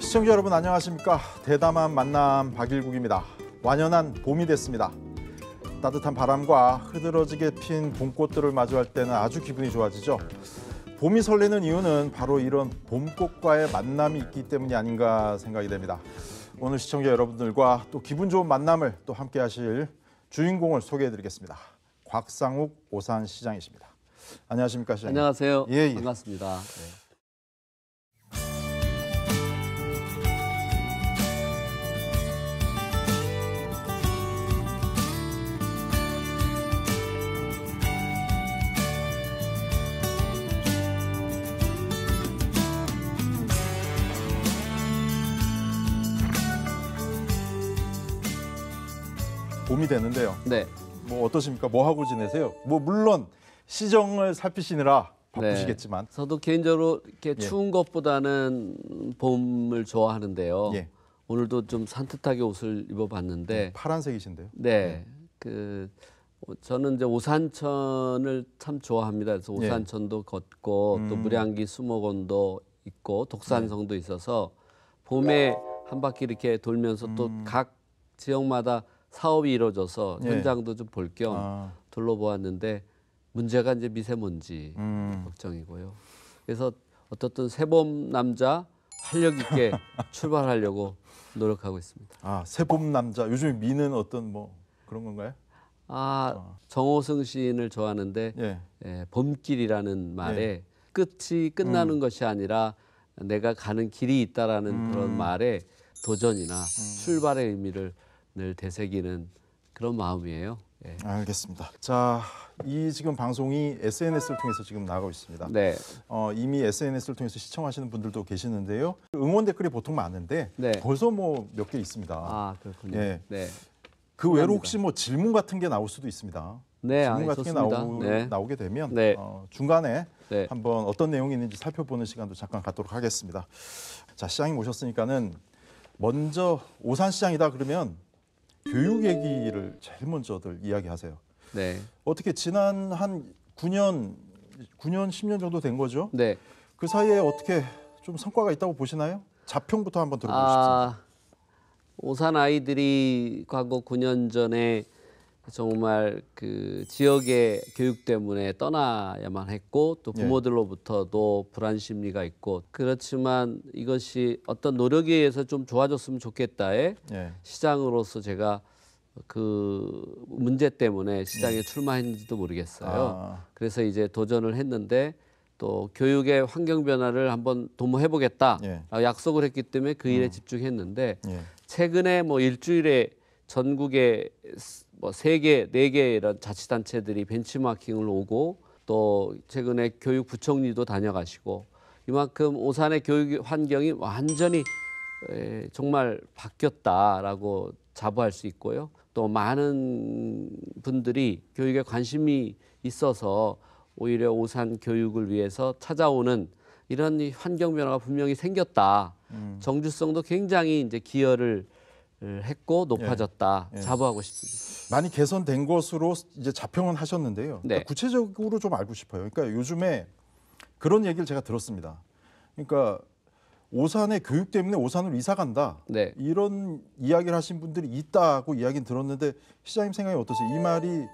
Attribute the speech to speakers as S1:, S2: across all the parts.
S1: 시청자 여러분 안녕하십니까. 대담한 만남 박일국입니다. 완연한 봄이 됐습니다. 따뜻한 바람과 흐드러지게 핀 봄꽃들을 마주할 때는 아주 기분이 좋아지죠. 봄이 설레는 이유는 바로 이런 봄꽃과의 만남이 있기 때문이 아닌가 생각이 됩니다. 오늘 시청자 여러분들과 또 기분 좋은 만남을 또 함께 하실 주인공을 소개해드리겠습니다. 곽상욱 오산시장이십니다. 안녕하십니까, 시장님.
S2: 안녕하세요.
S1: 예.
S2: 반갑습니다. 네.
S1: 봄이 되는데요.
S2: 네.
S1: 뭐 어떠십니까? 뭐 하고 지내세요? 뭐 물론 시정을 살피시느라 바쁘시겠지만.
S2: 네. 저도 개인적으로 이렇게 추운 것보다는 봄을 좋아하는데요.
S1: 예.
S2: 오늘도 좀 산뜻하게 옷을 입어봤는데.
S1: 파란색이신데요.
S2: 네. 저는 이제 오산천을 참 좋아합니다. 그래서 오산천도 걷고 또 무량기 수목원도 있고 독산성도 있어서 봄에 한 바퀴 이렇게 돌면서 또 각 지역마다 사업이 이루어져서 현장도 좀 볼 겸 둘러보았는데 문제가 이제 미세먼지 걱정이고요. 그래서 어떻든 새봄 남자 활력 있게 출발하려고 노력하고 있습니다.
S1: 아, 새봄 남자. 요즘 미는 어떤 뭐 그런 건가요?
S2: 정호승 시인을 좋아하는데 봄길이라는 말에 끝이 끝나는 것이 아니라 내가 가는 길이 있다라는 그런 말에 도전이나 출발의 의미를 늘 되새기는 그런 마음이에요. 예.
S1: 알겠습니다. 자, 이 지금 방송이 SNS를 통해서 지금 나가고 있습니다.
S2: 네.
S1: 이미 SNS를 통해서 시청하시는 분들도 계시는데요. 응원 댓글이 보통 많은데 벌써 뭐 몇 개 있습니다.
S2: 그렇군요.
S1: 예.
S2: 네.
S1: 그 외로 혹시 뭐 질문 같은 게 나올 수도 있습니다.
S2: 네,
S1: 질문 같은
S2: 좋습니다.
S1: 게 나오게 되면
S2: 네.
S1: 중간에 한번 어떤 내용이 있는지 살펴보는 시간도 잠깐 갖도록 하겠습니다. 자, 시장님 오셨으니까는 먼저 오산시장이다 그러면 교육 얘기를 제일 먼저들 이야기하세요.
S2: 네.
S1: 어떻게 지난 한 9년, 10년 정도 된 거죠?
S2: 네.
S1: 그 사이에 어떻게 좀 성과가 있다고 보시나요? 자평부터 한번 들어보고 싶습니다.
S2: 오산 아이들이 과거 9년 전에 정말 그 지역의 교육 때문에 떠나야만 했고 또 부모들로부터도 불안 심리가 있고 그렇지만 이것이 어떤 노력에 의해서 좀 좋아졌으면 좋겠다에 시장으로서 제가 그 문제 때문에 시장에 출마했는지도 모르겠어요. 그래서 이제 도전을 했는데 또 교육의 환경 변화를 한번 도모해보겠다 약속을 했기 때문에 그 일에 집중했는데 최근에 뭐 일주일에 전국에 뭐 3개, 4개 이런 자치단체들이 벤치마킹을 오고 또 최근에 교육부총리도 다녀가시고 이만큼 오산의 교육 환경이 완전히 정말 바뀌었다라고 자부할 수 있고요. 또 많은 분들이 교육에 관심이 있어서 오히려 오산 교육을 위해서 찾아오는 이런 환경 변화가 분명히 생겼다. 정주성도 굉장히 이제 기여를 했고 높아졌다. 자부하고 싶습니다.
S1: 많이 개선된 것으로 이제 자평은 하셨는데요. 그러니까 구체적으로 좀 알고 싶어요. 그러니까 요즘에 그런 얘기를 제가 들었습니다. 그러니까 오산의 교육 때문에 오산으로 이사 간다. 이런 이야기를 하신 분들이 있다고 이야기는 들었는데 시장님 생각이 어떠세요? 이 말이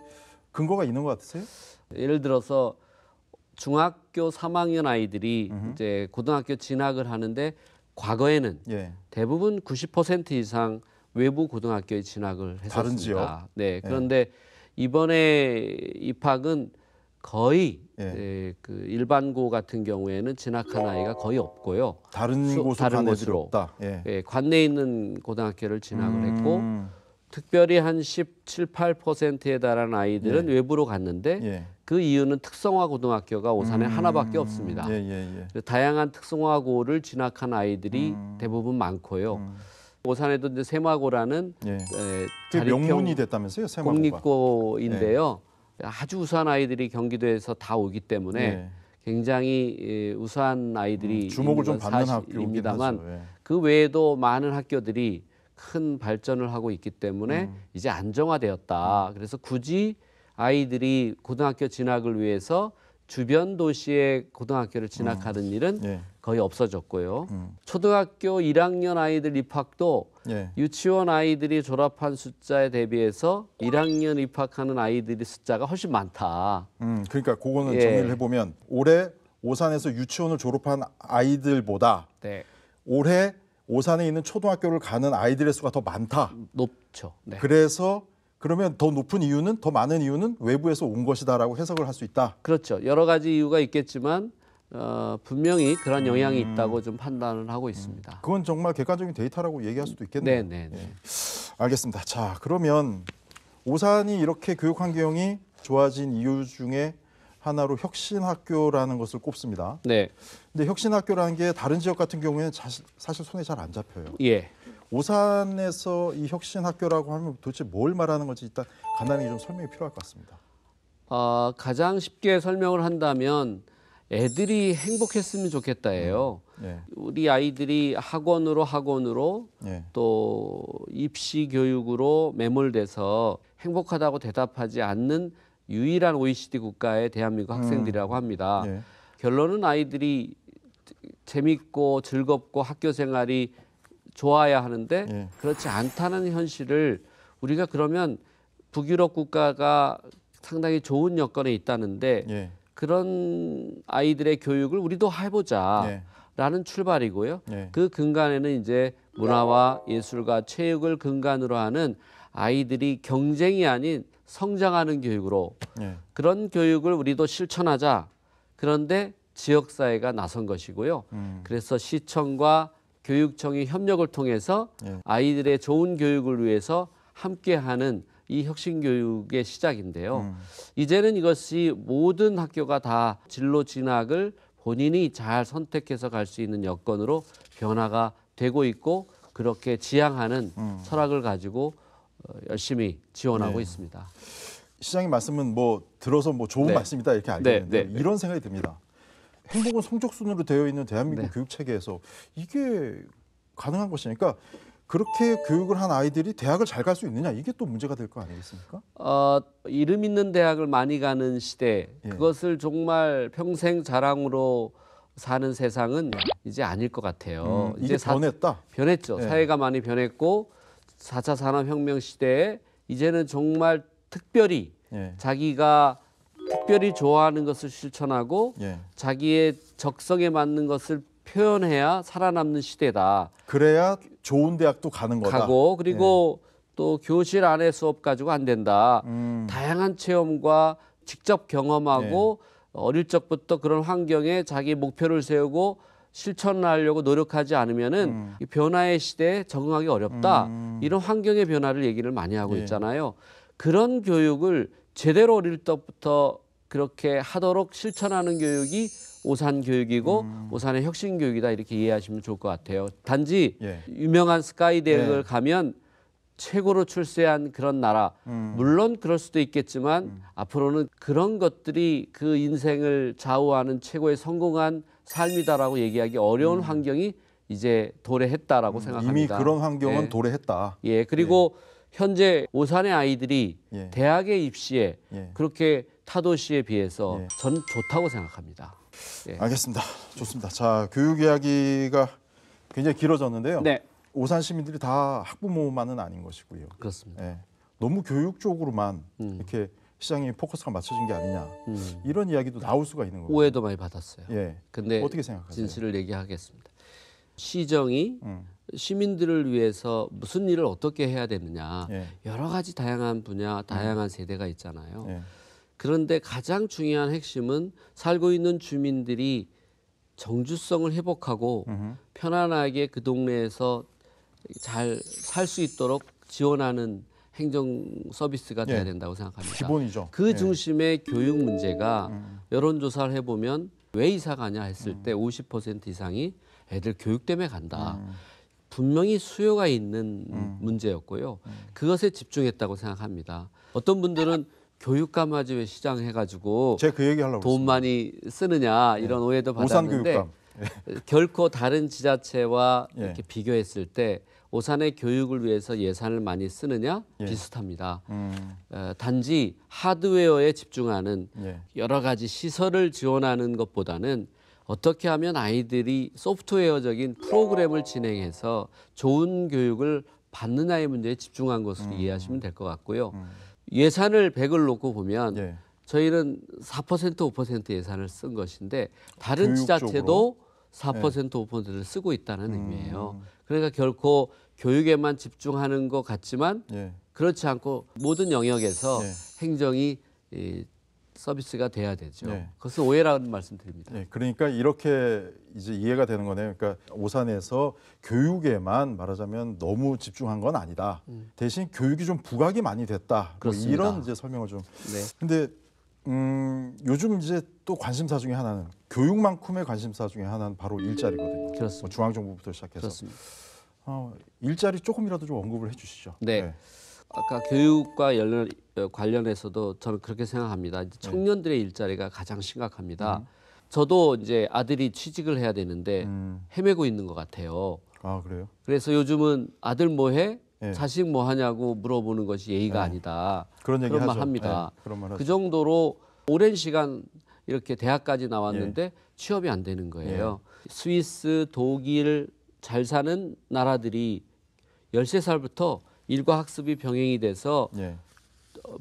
S1: 근거가 있는 것 같으세요?
S2: 예를 들어서 중학교 3학년 아이들이 이제 고등학교 진학을 하는데 과거에는 대부분 90% 이상 외부 고등학교에 진학을 했었습니다.
S1: 다른 지역?
S2: 네. 그런데 이번에 입학은 거의 그 일반고 같은 경우에는 진학한 아이가 거의 없고요.
S1: 다른 곳으로 없다.
S2: 관내에 있는 고등학교를 진학을 했고 특별히 한 17, 8%에 달하는 아이들은 외부로 갔는데 그 이유는 특성화 고등학교가 오산에 하나밖에 없습니다. 다양한 특성화고를 진학한 아이들이 대부분 많고요. 오산에도 이제 세마고라는
S1: 명문이 됐다면서요, 세마고가.
S2: 공립고인데요. 아주 우수한 아이들이 경기도에서 다 오기 때문에 굉장히 우수한 아이들이
S1: 주목을 좀 받는
S2: 학교입니다만
S1: 하죠.
S2: 그 외에도 많은 학교들이 큰 발전을 하고 있기 때문에 이제 안정화되었다. 그래서 굳이 아이들이 고등학교 진학을 위해서 주변 도시의 고등학교를 진학하는 일은
S1: 예.
S2: 거의 없어졌고요. 초등학교 1학년 아이들 입학도
S1: 예.
S2: 유치원 아이들이 졸업한 숫자에 대비해서 1학년 입학하는 아이들의 숫자가 훨씬 많다.
S1: 그러니까 그거는
S2: 예.
S1: 정리를 해보면 올해 오산에서 유치원을 졸업한 아이들보다
S2: 네,
S1: 올해 오산에 있는 초등학교를 가는 아이들의 수가 더 많다.
S2: 높죠. 네.
S1: 그래서 그러면 더 높은 이유는 더 많은 이유는 외부에서 온 것이다라고 해석을 할 수 있다.
S2: 그렇죠. 여러 가지 이유가 있겠지만 분명히 그런 영향이 있다고 좀 판단을 하고 있습니다.
S1: 그건 정말 객관적인 데이터라고 얘기할 수도 있겠네요.
S2: 네.
S1: 알겠습니다. 자, 그러면 오산이 이렇게 교육 환경이 좋아진 이유 중에 하나로 혁신학교라는 것을 꼽습니다.
S2: 네.
S1: 근데 혁신학교라는 게 다른 지역 같은 경우에는 사실 손에 잘 안 잡혀요.
S2: 예.
S1: 오산에서 이 혁신학교라고 하면 도대체 뭘 말하는 건지 일단 간단히 좀 설명이 필요할 것 같습니다.
S2: 가장 쉽게 설명을 한다면 애들이 행복했으면 좋겠다예요.
S1: 예,
S2: 우리 아이들이 학원으로
S1: 예,
S2: 또 입시 교육으로 매몰돼서 행복하다고 대답하지 않는 유일한 OECD 국가의 대한민국 학생들이라고 합니다.
S1: 예,
S2: 결론은 아이들이 재밌고 즐겁고 학교 생활이 좋아야 하는데
S1: 예.
S2: 그렇지 않다는 현실을 우리가 그러면 북유럽 국가가 상당히 좋은 여건에 있다는데
S1: 예,
S2: 그런 아이들의 교육을 우리도 해보자라는 출발이고요.
S1: 예.
S2: 그 근간에는 이제 문화와 예술과 체육을 근간으로 하는 아이들이 경쟁이 아닌 성장하는 교육으로
S1: 예.
S2: 그런 교육을 우리도 실천하자. 그런데 지역사회가 나선 것이고요. 그래서 시청과 교육청이 협력을 통해서
S1: 예.
S2: 아이들의 좋은 교육을 위해서 함께하는 이 혁신교육의 시작인데요. 이제는 이것이 모든 학교가 다 진로 진학을 본인이 잘 선택해서 갈 수 있는 여건으로 변화가 되고 있고 그렇게 지향하는 철학을 가지고 열심히 지원하고
S1: 네.
S2: 있습니다.
S1: 시장님 말씀은 뭐 들어서 뭐 좋은
S2: 네.
S1: 말씀이다 이렇게 알겠는데
S2: 네.
S1: 이런 생각이 듭니다. 행복은 성적순으로 되어 있는 대한민국
S2: 네.
S1: 교육 체계에서 이게 가능한 것이니까 그렇게 교육을 한 아이들이 대학을 잘 갈 수 있느냐 이게 또 문제가 될 거 아니겠습니까?
S2: 이름 있는 대학을 많이 가는 시대
S1: 예.
S2: 그것을 정말 평생 자랑으로 사는 세상은 이제 아닐 것 같아요.
S1: 이게 변했다.
S2: 변했죠.
S1: 예.
S2: 사회가 많이 변했고 4차 산업혁명 시대에 이제는 정말 특별히
S1: 예.
S2: 자기가 특별히 좋아하는 것을 실천하고
S1: 예.
S2: 자기의 적성에 맞는 것을 표현해야 살아남는 시대다.
S1: 그래야 좋은 대학도 가는 거다.
S2: 가고 그리고 또 교실 안에 수업 가지고 안 된다. 다양한 체험과 직접 경험하고 어릴 적부터 그런 환경에 자기 목표를 세우고 실천하려고 노력하지 않으면은 이 변화의 시대에 적응하기 어렵다. 이런 환경의 변화를 얘기를 많이 하고
S1: 예.
S2: 있잖아요. 그런 교육을 제대로 어릴 때부터 그렇게 하도록 실천하는 교육이 오산 교육이고 오산의 혁신 교육이다 이렇게 이해하시면 좋을 것 같아요. 단지
S1: 예.
S2: 유명한 스카이 대학을
S1: 예.
S2: 가면 최고로 출세한 그런 나라 물론 그럴 수도 있겠지만 앞으로는 그런 것들이 그 인생을 좌우하는 최고의 성공한 삶이다라고 얘기하기 어려운 환경이 이제 도래했다라고 생각합니다.
S1: 이미 그런 환경은
S2: 예.
S1: 도래했다.
S2: 예, 그리고 현재 오산의 아이들이
S1: 예.
S2: 대학의 입시에
S1: 예.
S2: 그렇게 타도시에 비해서
S1: 예.
S2: 전 좋다고 생각합니다. 예.
S1: 알겠습니다. 좋습니다. 자, 교육 이야기가 굉장히 길어졌는데요.
S2: 네,
S1: 오산 시민들이 다 학부모만은 아닌 것이고요.
S2: 그렇습니다.
S1: 예. 너무 교육 쪽으로만 이렇게 시장이 포커스가 맞춰진 게 아니냐 이런 이야기도 나올 수가 있는 거예요.
S2: 오해도 많이 받았어요.
S1: 예.
S2: 근데
S1: 어떻게 생각하세요?
S2: 진실을 얘기하겠습니다. 시정이
S1: 음.
S2: 시민들을 위해서 무슨 일을 어떻게 해야 되느냐
S1: 예.
S2: 여러 가지 다양한 분야, 다양한 세대가 있잖아요.
S1: 예.
S2: 그런데 가장 중요한 핵심은 살고 있는 주민들이 정주성을 회복하고 편안하게 그 동네에서 잘 살 수 있도록 지원하는 행정 서비스가 돼야
S1: 예.
S2: 된다고 생각합니다.
S1: 기본이죠.
S2: 그
S1: 예.
S2: 중심의 교육 문제가 여론조사를 해보면 왜 이사 가냐 했을 때 50% 이상이 애들 교육 때문에 간다. 분명히 수요가 있는 문제였고요. 그것에 집중했다고 생각합니다. 어떤 분들은 교육감하지 왜 시장 해가지고
S1: 제가 그 얘기 하려고
S2: 돈
S1: 그랬습니다.
S2: 많이 쓰느냐 이런 오해도
S1: 오산
S2: 받았는데
S1: 교육감.
S2: 결코 다른 지자체와
S1: 예.
S2: 이렇게 비교했을 때 오산의 교육을 위해서 예산을 많이 쓰느냐
S1: 예.
S2: 비슷합니다. 단지 하드웨어에 집중하는
S1: 예.
S2: 여러 가지 시설을 지원하는 것보다는 어떻게 하면 아이들이 소프트웨어적인 프로그램을 진행해서 좋은 교육을 받느냐의 문제에 집중한 것으로 이해하시면 될 것 같고요. 예산을 100을 놓고 보면
S1: 예.
S2: 저희는 4% 5% 예산을 쓴 것인데 다른
S1: 교육
S2: 지자체도 4% 5%를 쓰고 있다는 의미예요. 그러니까 결코 교육에만 집중하는 것 같지만
S1: 예.
S2: 그렇지 않고 모든 영역에서
S1: 예.
S2: 행정이 서비스가 돼야 되죠.
S1: 예.
S2: 그것은 오해라는 말씀드립니다.
S1: 예, 그러니까 이렇게 이제 이해가 되는 거네요. 그러니까 오산에서 교육에만 말하자면 너무 집중한 건 아니다. 대신 교육이 좀 부각이 많이 됐다. 뭐
S2: 그렇습니다.
S1: 이런 이제 설명을 좀.
S2: 네.
S1: 근데 요즘 이제 또 관심사 중에 하나는 교육만큼의 관심사 중에 하나는 바로 일자리거든요.
S2: 그렇습니다.
S1: 뭐 중앙정부부터 시작해서
S2: 그렇습니다.
S1: 일자리 조금이라도 좀 언급을 해주시죠.
S2: 네. 아까 교육과 관련해서도 저는 그렇게 생각합니다. 이제 청년들의 일자리가 가장 심각합니다. 저도 이제 아들이 취직을 해야 되는데 헤매고 있는 것 같아요.
S1: 아 그래요?
S2: 그래서 요즘은 아들 뭐 해?
S1: 예.
S2: 자식 뭐 하냐고 물어보는 것이 예의가
S1: 예.
S2: 아니다.
S1: 그런 얘기
S2: 말
S1: 하죠.
S2: 합니다.
S1: 예, 그런 말 하죠.
S2: 그 정도로 오랜 시간 이렇게 대학까지 나왔는데 취업이 안 되는 거예요. 스위스, 독일 잘 사는 나라들이 13살부터 일과 학습이 병행이 돼서
S1: 예.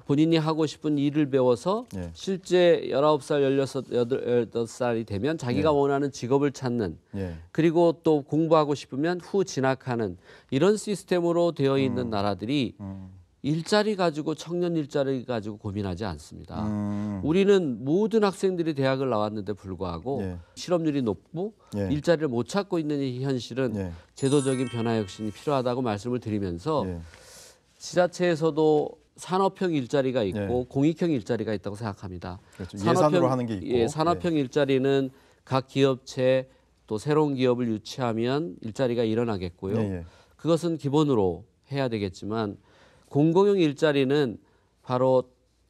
S2: 본인이 하고 싶은 일을 배워서
S1: 예.
S2: 실제 19살, 18살이 되면 자기가 원하는 직업을 찾는
S1: 예.
S2: 그리고 또 공부하고 싶으면 후 진학하는 이런 시스템으로 되어 있는 나라들이 일자리 가지고 청년 일자리 가지고 고민하지 않습니다. 우리는 모든 학생들이 대학을 나왔는데 불구하고
S1: 예.
S2: 실업률이 높고
S1: 예.
S2: 일자리를 못 찾고 있는 이 현실은
S1: 예.
S2: 제도적인 변화 혁신이 필요하다고 말씀을 드리면서
S1: 예.
S2: 지자체에서도 산업형 일자리가 있고
S1: 예.
S2: 공익형 일자리가 있다고 생각합니다.
S1: 그렇죠. 예산으로 하는 게 있고.
S2: 예, 산업형 일자리는 각 기업체 또 새로운 기업을 유치하면 일자리가 일어나겠고요.
S1: 예, 예.
S2: 그것은 기본으로 해야 되겠지만 공공형 일자리는 바로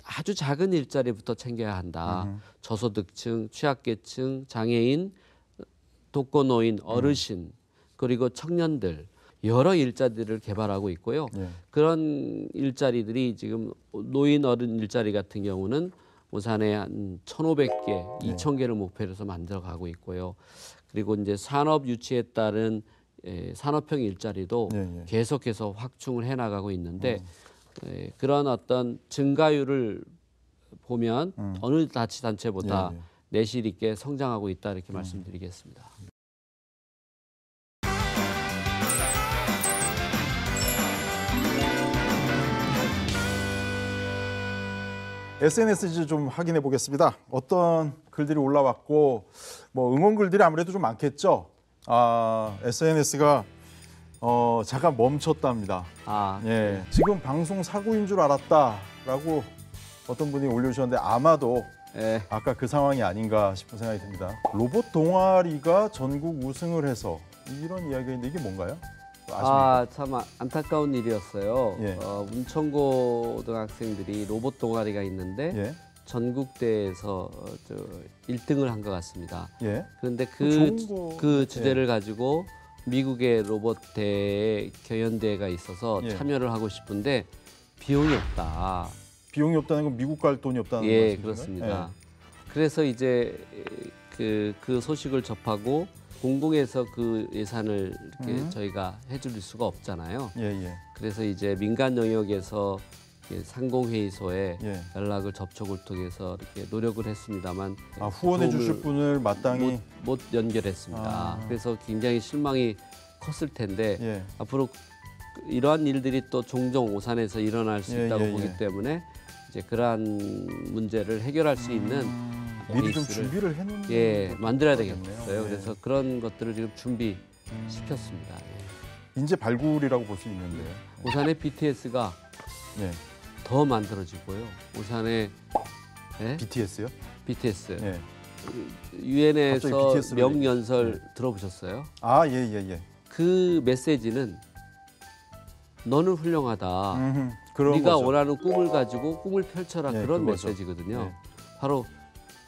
S2: 아주 작은 일자리부터 챙겨야 한다. 저소득층, 취약계층, 장애인, 독거노인, 어르신 그리고 청년들 여러 일자리를 개발하고 있고요.
S1: 예.
S2: 그런 일자리들이 지금 노인 어른 일자리 같은 경우는 오산에 한 1,500개, 2,000개를 목표로 해서 만들어가고 있고요. 그리고 이제 산업 유치에 따른 산업형 일자리도 계속해서 확충을 해나가고 있는데 그런 어떤 증가율을 보면 어느 자치단체보다 내실 있게 성장하고 있다 이렇게 말씀드리겠습니다.
S1: SNS 이제 좀 확인해 보겠습니다. 어떤 글들이 올라왔고 뭐 응원 글들이 아무래도 좀 많겠죠. SNS가 잠깐 멈췄답니다. 예, 지금 방송 사고인 줄 알았다라고 어떤 분이 올려주셨는데 아마도 아까 그 상황이 아닌가 싶은 생각이 듭니다. 로봇 동아리가 전국 우승을 해서 이런 이야기가 있는데 이게 뭔가요?
S2: 참 안타까운 일이었어요.
S1: 예.
S2: 운천고등학생들이 로봇 동아리가 있는데
S1: 예.
S2: 전국대회에서 1등을 한 것 같습니다.
S1: 예.
S2: 그런데
S1: 좋은 거-
S2: 그 주제를 가지고 미국의 로봇 대회 교연대회가 있어서
S1: 예.
S2: 참여를 하고 싶은데 비용이 없다.
S1: 비용이 없다는 건 미국 갈 돈이 없다는
S2: 예,
S1: 말씀이신가요?
S2: 그렇습니다. 그래서 이제 그 소식을 접하고 공공에서 그 예산을 이렇게 저희가 해줄 수가 없잖아요.
S1: 예, 예.
S2: 그래서 이제 민간 영역에서 상공회의소에 연락을 접촉을 통해서 이렇게 노력을 했습니다만
S1: 후원해 주실
S2: 도움을
S1: 분을 마땅히
S2: 못 연결했습니다. 그래서 굉장히 실망이 컸을 텐데 앞으로 이러한 일들이 또 종종 오산에서 일어날 수 있다고 보기 때문에 이제 그러한 문제를 해결할 수 있는
S1: 미리 좀
S2: 베이스를
S1: 준비를 해놓는
S2: 만들어야
S1: 거겠네요.
S2: 되겠어요. 그래서 그런 것들을 지금 준비시켰습니다.
S1: 인재 발굴이라고 볼 수 있는데요.
S2: 오산의 BTS가 더 만들어지고요. 오산의
S1: BTS요?
S2: BTS
S1: 예.
S2: 유엔에서
S1: 갑자기 BTS 로
S2: 명연설 들어보셨어요?
S1: 예.
S2: 그 메시지는 너는 훌륭하다.
S1: 그런
S2: 네가
S1: 거죠.
S2: 원하는 꿈을 가지고 꿈을 펼쳐라. 그런
S1: 그거죠.
S2: 메시지거든요. 바로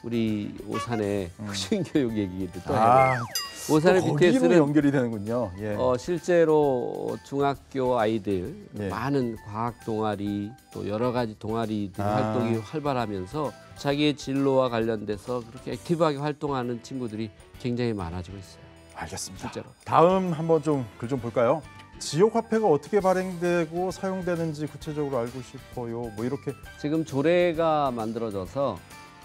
S2: 우리 오산의 혁신교육 얘기를 또 해야 돼요. 오산의
S1: 거기로
S2: BTS는
S1: 연결이 되는군요. 예.
S2: 실제로 중학교 아이들
S1: 예.
S2: 많은 과학 동아리 또 여러 가지 동아리들 활동이 활발하면서 자기의 진로와 관련돼서 그렇게 액티브하게 활동하는 친구들이 굉장히 많아지고 있어요.
S1: 알겠습니다.
S2: 실제로.
S1: 다음 한번 좀 글 좀 볼까요? 지역 화폐가 어떻게 발행되고 사용되는지 구체적으로 알고 싶어요. 뭐 이렇게.
S2: 지금 조례가 만들어져서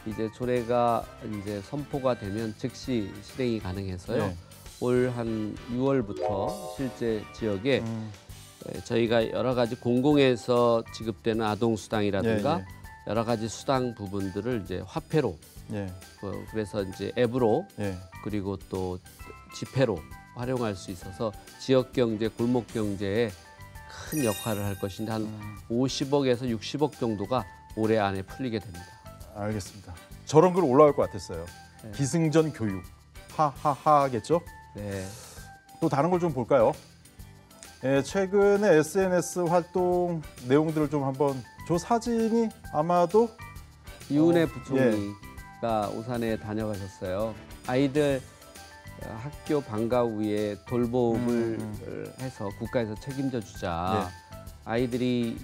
S2: 이제 조례가 이제 선포가 되면 즉시 실행이 가능해서요.
S1: 네.
S2: 올 한 6월부터 실제 지역에 저희가 여러 가지 공공에서 지급되는 아동 수당이라든가
S1: 예,
S2: 여러 가지 수당 부분들을 이제 화폐로
S1: 예.
S2: 그래서 이제 앱으로
S1: 예.
S2: 그리고 또 지폐로 활용할 수 있어서 지역 경제, 골목 경제에 큰 역할을 할 것인데 한 50억에서 60억 정도가 올해 안에 풀리게 됩니다.
S1: 알겠습니다. 저런 글 올라올 것 같았어요.
S2: 네.
S1: 기승전 교육. 하하하겠죠?
S2: 네.
S1: 또 다른 걸 좀 볼까요? 예, 최근에 SNS 활동 내용들을 좀 한번 저 사진이 아마도
S2: 이은혜 부총리가 오산에 다녀가셨어요. 아이들 학교 방과 후에 돌봄을 해서 국가에서 책임져 주자. 아이들이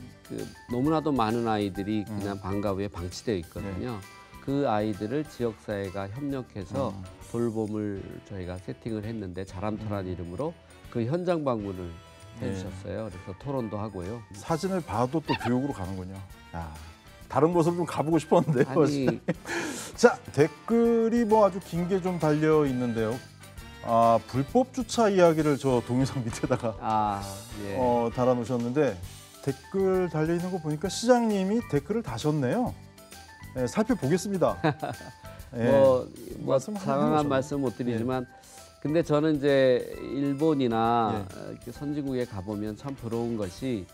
S2: 너무나도 많은 아이들이 그냥 방과 후에 방치되어 있거든요. 그 아이들을 지역사회가 협력해서 돌봄을 저희가 세팅을 했는데 자람터란 이름으로 그 현장 방문을 해주셨어요. 그래서 토론도 하고요.
S1: 사진을 봐도 또 교육으로 가는군요. 야, 다른 곳을 좀 가보고 싶었는데요.
S2: 아니,
S1: 자, 댓글이 뭐 아주 긴 게 좀 달려 있는데요. 아, 불법 주차 이야기를 저 동영상 밑에다가
S2: 예.
S1: 달아놓으셨는데 댓글 달려 있는 거 보니까 시장님이 댓글을 다셨네요. 네, 살펴보겠습니다.
S2: 뭐
S1: 말씀 한번
S2: 상황한
S1: 해보셔도.
S2: 말씀 못 드리지만 근데 저는 이제 일본이나 이렇게 선진국에 가보면 참 부러운 것이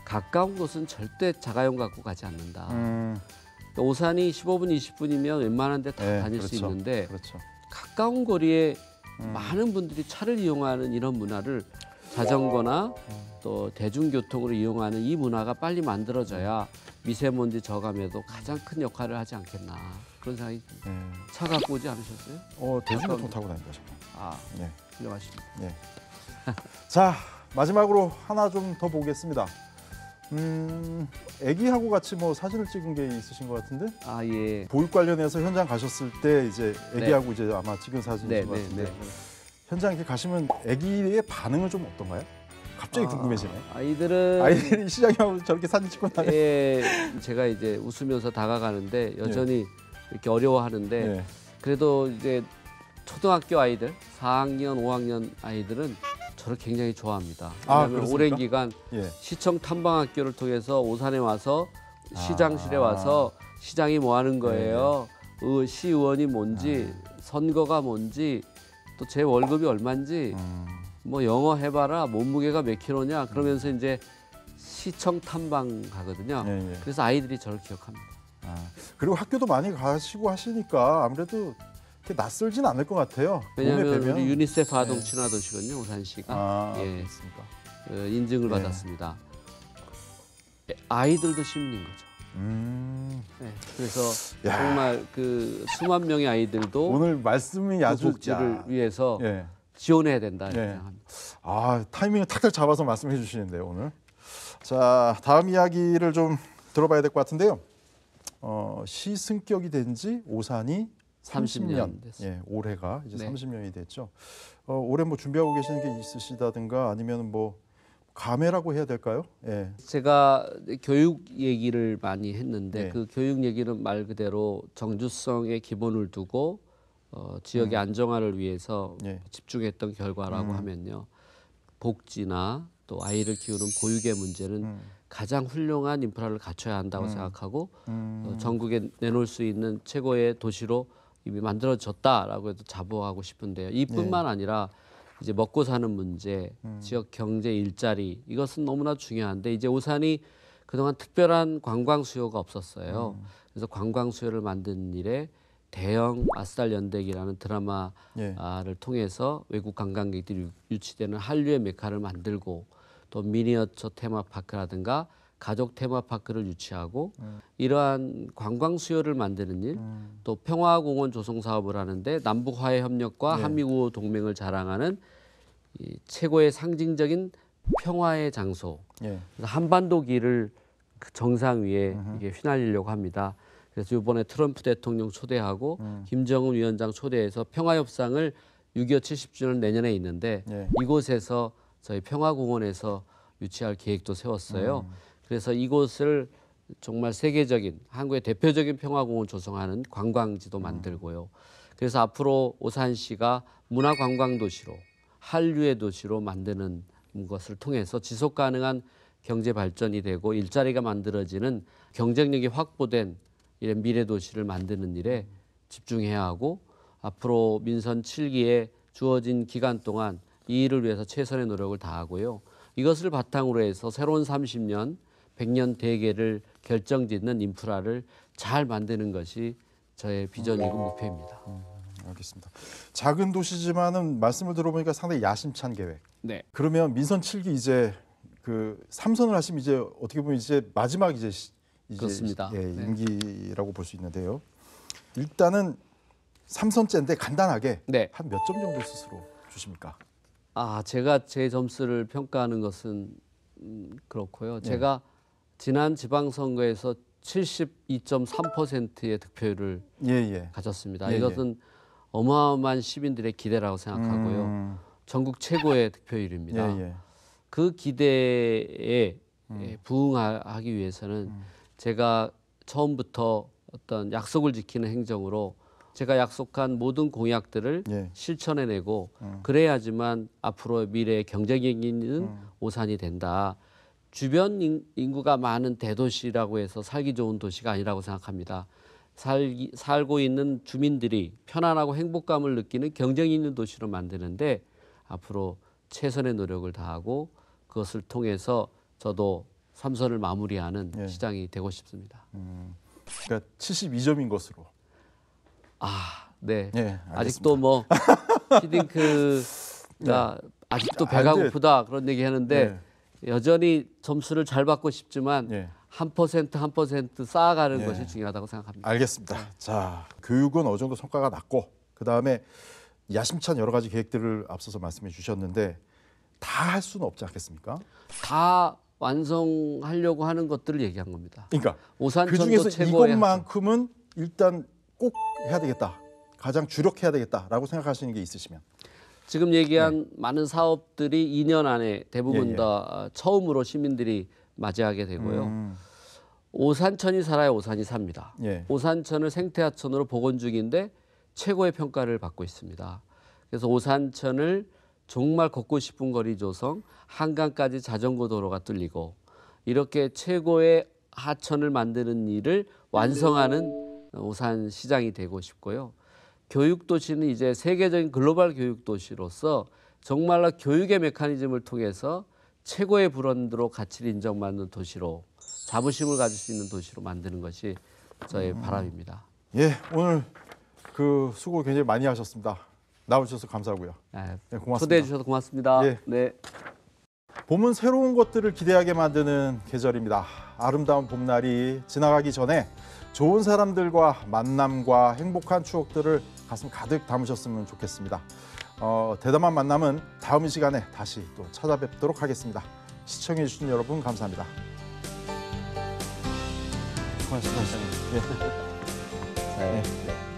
S2: 가까운 곳은 절대 자가용 갖고 가지 않는다. 그러니까 오산이 15분, 20분이면 웬만한 데 다 다닐 수 있는데
S1: 그렇죠.
S2: 가까운 거리에 많은 분들이 차를 이용하는 이런 문화를 자전거나 또 대중교통으로 이용하는 이 문화가 빨리 만들어져야 미세먼지 저감에도 가장 큰 역할을 하지 않겠나 그런 생각이 듭니다. 차 갖고 오지 않으셨어요?
S1: 대중교통 타고 다닙니다. 네.
S2: 훌륭하십니다.
S1: 네. 자, 마지막으로 하나 좀 더 보겠습니다. 애기하고 같이 뭐 사진을 찍은 게 있으신 것 같은데?
S2: 예.
S1: 보육 관련해서 현장 가셨을 때 이제 애기하고 이제 아마 찍은 사진이신 것 같은데 현장 이렇게 가시면 애기의 반응은 좀 어떤가요? 갑자기 궁금해지네요. 아이들이 시장님하고 저렇게 사진 찍고 나면
S2: 제가 이제 웃으면서 다가가는데 여전히 이렇게 어려워하는데 그래도 이제 초등학교 아이들 4학년, 5학년 아이들은 저를 굉장히 좋아합니다. 왜냐하면 오랜 기간 시청 탐방학교를 통해서 오산에 와서 시장실에 와서 시장이 뭐 하는 거예요? 시의원이 뭔지 선거가 뭔지 또 제 월급이 얼마인지 뭐 영어 해봐라 몸무게가 몇 킬로냐 그러면서 이제 시청 탐방 가거든요. 그래서 아이들이 저를 기억합니다.
S1: 그리고 학교도 많이 가시고 하시니까 아무래도 이렇게 낯설진 않을 것 같아요.
S2: 왜냐하면 우리 유니세프 아동 친화 도시거든요. 오산시가
S1: 그렇습니까?
S2: 인증을 받았습니다. 아이들도 시민인 거죠. 그래서 정말 그 수만 명의 아이들도
S1: 오늘 말씀이 아주
S2: 복지를 위해서 지원해야 된다 이렇게 생각합니다.
S1: 타이밍을 탁탁 잡아서 말씀해 주시는데요 오늘. 자, 다음 이야기를 좀 들어봐야 될 것 같은데요. 시승격이 된 지 오산이 30년 됐습니다. 올해가 이제 30년이 됐죠. 올해 뭐 준비하고 계시는 게 있으시다든가 아니면 뭐 감회라고 해야 될까요?
S2: 제가 교육 얘기를 많이 했는데 그 교육 얘기는 말 그대로 정주성의 기본을 두고 지역의 안정화를 위해서 집중했던 결과라고 하면요. 복지나 또 아이를 키우는 보육의 문제는 가장 훌륭한 인프라를 갖춰야 한다고 생각하고 전국에 내놓을 수 있는 최고의 도시로 이미 만들어졌다라고 해도 자부하고 싶은데요. 이뿐만 아니라 이제 먹고 사는 문제, 지역 경제 일자리 이것은 너무나 중요한데 이제 오산이 그동안 특별한 관광 수요가 없었어요. 그래서 관광 수요를 만드는 일에 대형 아스달 연대기라는 드라마를 통해서 외국 관광객들이 유치되는 한류의 메카를 만들고 또 미니어처 테마파크라든가 가족 테마파크를 유치하고 이러한 관광 수요를 만드는 일, 또 평화공원 조성 사업을 하는데 남북 화해 협력과
S1: 예.
S2: 한미구호 동맹을 자랑하는 이 최고의 상징적인 평화의 장소,
S1: 예.
S2: 그래서 한반도기를 그 정상 위에 이게 휘날리려고 합니다. 그래서 이번에 트럼프 대통령 초대하고 김정은 위원장 초대해서 평화협상을 6.25 70주년 내년에 있는데
S1: 예.
S2: 이곳에서 저희 평화공원에서 유치할 계획도 세웠어요. 그래서 이곳을 정말 세계적인 한국의 대표적인 평화공원 조성하는 관광지도 만들고요. 그래서 앞으로 오산시가 문화관광도시로 한류의 도시로 만드는 것을 통해서 지속 가능한 경제 발전이 되고 일자리가 만들어지는 경쟁력이 확보된 이런 미래 도시를 만드는 일에 집중해야 하고 앞으로 민선 7기에 주어진 기간 동안 이 일을 위해서 최선의 노력을 다하고요. 이것을 바탕으로 해서 새로운 30년, 100년 대계를 결정짓는 인프라를 잘 만드는 것이 저의 비전이고 목표입니다.
S1: 알겠습니다. 작은 도시지만은 말씀을 들어보니까 상당히 야심찬 계획.
S2: 네.
S1: 그러면 민선 7기 이제 그 3선을 하시면 이제 어떻게 보면 이제 마지막 이제
S2: 그렇습니다.
S1: 예,
S2: 네.
S1: 임기라고 볼 수 있는데요. 일단은 3선째인데 간단하게
S2: 네.
S1: 한 몇 점 정도 스스로 주십니까?
S2: 제가 제 점수를 평가하는 것은 그렇고요. 제가 지난 지방선거에서 72.3%의 득표율을
S1: 예.
S2: 가졌습니다.
S1: 예,
S2: 이것은 어마어마한 시민들의 기대라고 생각하고요. 전국 최고의 득표율입니다.
S1: 예.
S2: 그 기대에 부응하기 위해서는 제가 처음부터 어떤 약속을 지키는 행정으로 제가 약속한 모든 공약들을
S1: 예.
S2: 실천해내고 그래야지만 앞으로 미래의 경쟁력 있는 오산이 된다. 주변 인구가 많은 대도시라고 해서 살기 좋은 도시가 아니라고 생각합니다. 살고 있는 주민들이 편안하고 행복감을 느끼는 경쟁 있는 도시로 만드는데 앞으로 최선의 노력을 다하고 그것을 통해서 저도 3선을 마무리하는
S1: 예.
S2: 시장이 되고 싶습니다.
S1: 그러니까 72점인 것으로.
S2: 네.
S1: 예,
S2: 아직도 뭐 히딩크가 아직도 배가
S1: 근데-
S2: 고프다 그런 얘기 하는데 여전히 점수를 잘 받고 싶지만
S1: 예.
S2: 1% 쌓아가는
S1: 예.
S2: 것이 중요하다고 생각합니다.
S1: 알겠습니다. 자, 교육은 어느 정도 성과가 났고 그다음에 야심찬 여러 가지 계획들을 앞서서 말씀해 주셨는데 다 할 수는 없지 않겠습니까?
S2: 다 완성하려고 하는 것들을 얘기한 겁니다.
S1: 그러니까
S2: 오산천도
S1: 그 중에서
S2: 최고의
S1: 이것만큼은 일단 꼭 해야 되겠다. 가장 주력해야 되겠다라고 생각하시는 게 있으시면.
S2: 지금 얘기한 많은 사업들이 2년 안에 대부분
S1: 예.
S2: 다 처음으로 시민들이 맞이하게 되고요. 오산천이 살아야 오산이 삽니다.
S1: 예.
S2: 오산천을 생태하천으로 복원 중인데 최고의 평가를 받고 있습니다. 그래서 오산천을 정말 걷고 싶은 거리 조성, 한강까지 자전거 도로가 뚫리고 이렇게 최고의 하천을 만드는 일을 완성하는 오산 시장이 되고 싶고요. 교육 도시는 이제 세계적인 글로벌 교육 도시로서 정말로 교육의 메커니즘을 통해서 최고의 브랜드로 가치를 인정받는 도시로 자부심을 가질 수 있는 도시로 만드는 것이 저의 바람입니다.
S1: 예, 오늘 그 수고 굉장히 많이 하셨습니다. 나오셔서 감사하고요. 네, 고맙습니다.
S2: 초대해 주셔서 고맙습니다.
S1: 예.
S2: 네.
S1: 봄은 새로운 것들을 기대하게 만드는 계절입니다. 아름다운 봄날이 지나가기 전에 좋은 사람들과 만남과 행복한 추억들을 가슴 가득 담으셨으면 좋겠습니다. 대담한 만남은 다음 이 시간에 다시 또 찾아뵙도록 하겠습니다. 시청해 주신 여러분 감사합니다. 수고하셨습니다. 예.
S2: 네.